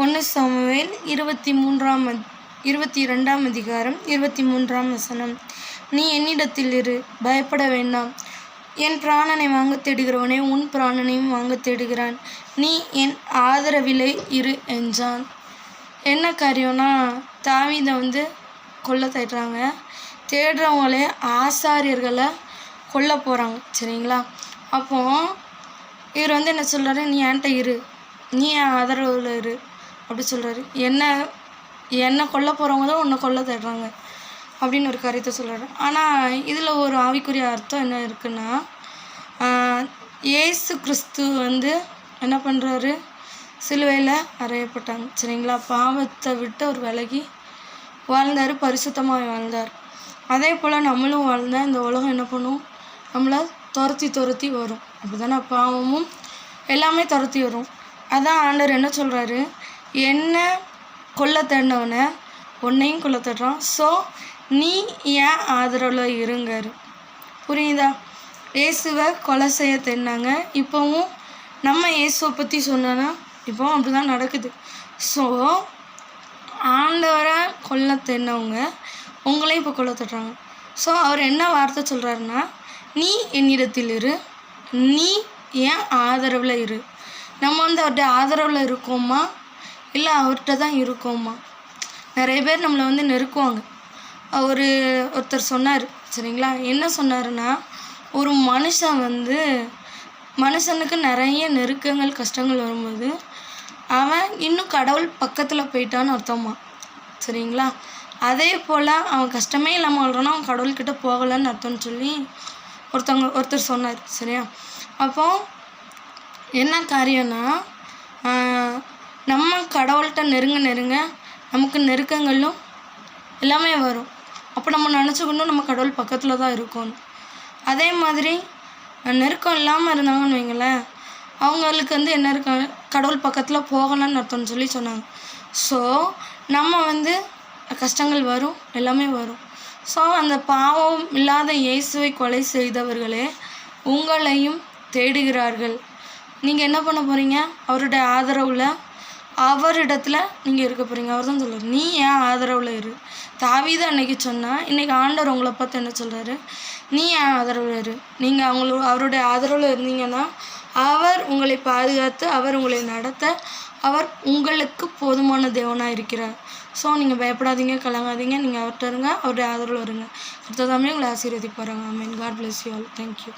1 Samuel 22ஆம் அதிகாரம் 23ஆம் வசனம். நீ என்னிடத்தில் இரு, பயப்பட வேண்டாம். என் பிராணனை வாங்கத் தேடுகிறவனே உன் பிராணனையும் வாங்கத் தேடுகிறான். நீ என் ஆதரவிலே இரு என்றான். என்ன காரியம்னா, தாவீதை கொல்ல தேடுறாங்க. தேடுறவங்களே ஆசாரியர்களை கொல்ல போகிறாங்க. சரிங்களா? அப்போ இவர் என்ன சொல்கிறாரு, நீ என்கிட்ட இரு, நீ என் ஆதரவில் இரு அப்படி சொல்கிறாரு. என்னை கொல்ல போகிறவங்க தான் உன்னை கொல்ல தேடுறாங்க அப்படின்னு ஒரு காரியத்தை சொல்கிறாரு. ஆனால் இதில் ஒரு ஆவிக்குரிய அர்த்தம் என்ன இருக்குன்னா, இயேசு கிறிஸ்து என்ன பண்ணுறாரு, சிலுவையில் அறையப்பட்டாங்க. சரிங்களா? பாவத்தை விட்டு அவர் விலகி வாழ்ந்தார், பரிசுத்தமாக வாழ்ந்தார். அதே போல் நம்மளும் வாழ்ந்தால் இந்த உலகம் என்ன பண்ணும், நம்மளை துரத்தி வரும். அப்படி தானே பாவமும் எல்லாமே துரத்தி வரும். அதான் ஆண்டவர் என்ன சொல்கிறாரு, என்ன கொல்ல தேடினவனை உன்னையும் கொல்ல தேடுறான். ஸோ நீ ஏன் ஆதரவில் இருங்காரு. புரியுதா? இயேசுவை கொலை செய்ய தேடினாங்க. இப்போவும் நம்ம இயேசுவை பற்றி சொன்னோன்னா இப்போவும் அப்படி தான் நடக்குது. ஸோ ஆண்டவரை கொல்ல தேடினவங்க உங்களையும் இப்போ கொல்ல தேடுறாங்க. ஸோ அவர் என்ன வார்த்தை சொல்கிறாருன்னா, நீ என்னிடத்தில் இரு, நீ ஏன் ஆதரவில் இரு. நம்ம அவர்கிட்ட ஆதரவில் இருக்கோமா இல்லை அவர்கிட்ட தான் இருக்கோமா? நிறைய பேர் நம்மளை நெருக்குவாங்க. ஒருத்தர் சொன்னார். சரிங்களா? என்ன சொன்னாருன்னா, ஒரு மனுஷனுக்கு நிறைய நெருக்கங்கள் கஷ்டங்கள் வரும்போது அவன் இன்னும் கடவுள் பக்கத்தில் போயிட்டான்னு அர்த்தமா. சரிங்களா? அதே போல் அவன் கஷ்டமே இல்லாமல் வாழ்றான்னா அவன் கடவுள்கிட்ட போகலைன்னு அர்த்தம்னு சொல்லி ஒருத்தர் சொன்னார். சரியா? அப்போ என்ன காரியம்னா, நம்ம கடவுள்கிட்ட நெருங்க நமக்கு நெருக்கங்களும் எல்லாமே வரும். அப்போ நம்ம நினச்சிக்கணும் நம்ம கடவுள் பக்கத்தில் தான் இருக்கணும். அதே மாதிரி நெருக்கம் இல்லாமல் இருந்தாங்கன்னு வைங்களேன், அவங்களுக்கு என்ன இருக்காங்க, கடவுள் பக்கத்தில் போகலான்னு அர்த்தம்னு சொல்லி சொன்னாங்க. ஸோ நம்ம கஷ்டங்கள் வரும், எல்லாமே வரும். ஸோ அந்த பாவம் இல்லாத இயேசுவை கொலை செய்தவர்களே உங்களையும் தேடுகிறார்கள். நீங்கள் என்ன பண்ண போகிறீங்க, அவருடைய ஆதரவில் அவரிடத்துல நீங்கள் இருக்க போகிறீங்க. அவர் தான் சொல்கிறார், நீ ஏன் ஆதரவில் இரு. தாவீது அன்னைக்கு சொன்னால், இன்றைக்கி ஆண்டவர் உங்களை பார்த்து என்ன சொல்கிறாரு, நீ ஏன் ஆதரவில் இரு. நீங்கள் அவருடைய ஆதரவில் இருந்தீங்கன்னா அவர் உங்களை பாதுகாத்து அவர் உங்களை நடத்த அவர் உங்களுக்கு போதுமான தேவனாக இருக்கிறார். ஸோ நீங்கள் பயப்படாதீங்க, கலங்காதீங்க, நீங்கள் அவர்கிட்ட இருங்க, அவருடைய ஆதரவில் இருங்க. அடுத்ததாமே உங்களை ஆசீர்வதிப்பாருங்க. ஆமென். God bless you all. Thank you.